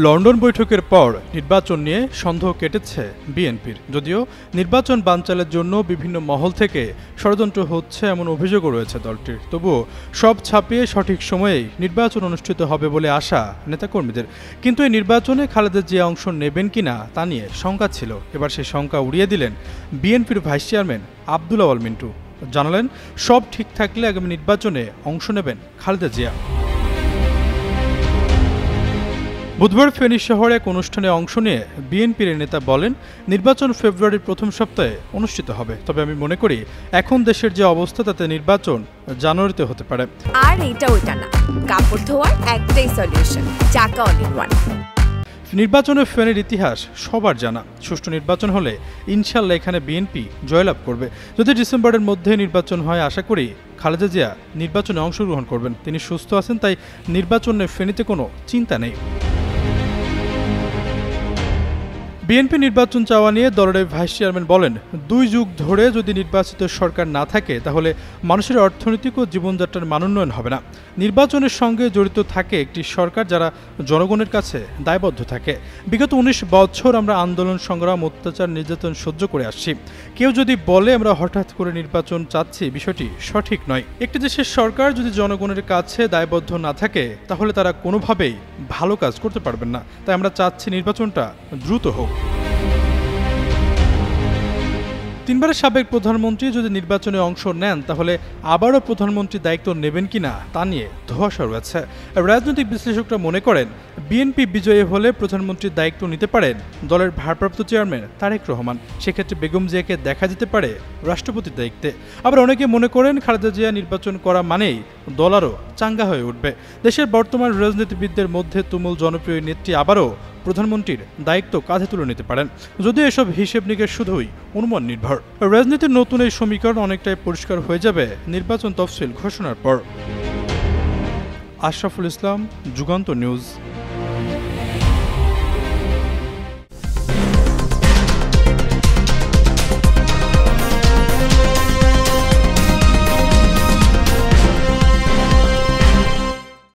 London বৈঠকের পর নির্বাচন নিয়ে সন্দেহ কেটেছে বিএনপির। যদিও নির্বাচন বানচালের জন্য বিভিন্ন মহল থেকে ষড়যন্ত্র হচ্ছে এমন অভিযোগও রয়েছে দলটির, তবুও সব ছাপিয়ে সঠিক সময়েই নির্বাচন অনুষ্ঠিত হবে বলে আশা নেতাকর্মীদের। কিন্তু এই নির্বাচনে খালেদা জিয়া অংশ নেবেন কিনা তা নিয়ে শঙ্কা ছিল। এবার সেই শঙ্কা উড়িয়ে দিলেন বিএনপির ভাইস চেয়ারম্যান আব্দুল আওয়াল মিন্টু। জানালেন, সব ঠিক থাকলে আগামী নির্বাচনে অংশ নেবেন খালেদা জিয়া। বুধবার ফেনী শহরে এক অনুষ্ঠানে অংশ নিয়ে বিএনপির নেতা বলেন, নির্বাচন ফেব্রুয়ারির প্রথম সপ্তাহে অনুষ্ঠিত হবে, তবে আমি মনে করি এখন দেশের যে অবস্থা তাতে নির্বাচন জানুয়ারিতে হতে পারে। আর এটা ওইটা না, কাপড় ধোয়ার একটাই সলিউশন, চাকা অল ইন ওয়ান। নির্বাচনে ফেনীর ইতিহাস সবার জানা। সুষ্ঠু নির্বাচন হলে ইনশাল্লাহ এখানে বিএনপি জয়লাভ করবে। যদি ডিসেম্বরের মধ্যে নির্বাচন হয়, আশা করি খালেদা জিয়া নির্বাচনে অংশগ্রহণ করবেন। তিনি সুস্থ আছেন, তাই নির্বাচনে ফেনীতে কোনো চিন্তা নেই। বিএনপি নির্বাচন চাওয়া নিয়ে দলের ভাইস চেয়ারম্যান বলেন, 2 যুগ ধরে যদি নির্বাচিত সরকার না থাকে তাহলে মানুষের অর্থনৈতিক ও জীবনযাত্রার মানোন্নয়ন হবে না। নির্বাচনের সঙ্গে জড়িত থাকে একটি সরকার যারা জনগণের কাছে দায়বদ্ধ থাকে। বিগত 19 বছর আমরা আন্দোলন, সংগ্রাম, অত্যাচার, নির্যাতন সহ্য করে আসছি। কেউ যদি বলে আমরা হঠাৎ করে নির্বাচন চাচ্ছি, বিষয়টি সঠিক নয়। একটি দেশের সরকার যদি জনগণের কাছে দায়বদ্ধ না থাকে তাহলে তারা কোনোভাবেই ভালো কাজ করতে পারবেন না। তাই আমরা চাচ্ছি নির্বাচনটা দ্রুত হোক। 3 বারের সাবেক প্রধানমন্ত্রী যদি নির্বাচনে অংশ নেন তাহলে আবারও প্রধানমন্ত্রীর দায়িত্ব নেবেন কিনা তা নিয়ে ধোঁয়াশা রয়েছে। রাজনৈতিক বিশ্লেষকরা মনে করেন, বিএনপি বিজয়ী হলে প্রধানমন্ত্রীর দায়িত্ব নিতে পারেন দলের ভারপ্রাপ্ত চেয়ারম্যান তারেক রহমান। সেক্ষেত্রে বেগম জিয়াকে দেখা যেতে পারে রাষ্ট্রপতির দায়িত্বে। আবার অনেকে মনে করেন, খালেদা জিয়া নির্বাচন করা মানেই দল আরও চাঙ্গা হয়ে উঠবে। দেশের বর্তমান রাজনীতিবিদদের মধ্যে তুমুল জনপ্রিয় নেত্রী আবারও প্রধানমন্ত্রীর দায়িত্ব কাঁধে তুলে নিতে পারেন। যদিও এসব হিসেব নিকেশ শুধুই অনুমান নির্ভর। রাজনীতির নতুন এই সমীকরণ অনেকটাই পরিষ্কার হয়ে যাবে নির্বাচন তফসিল ঘোষণার পর। আশরাফুল ইসলাম, যুগান্তর নিউজ।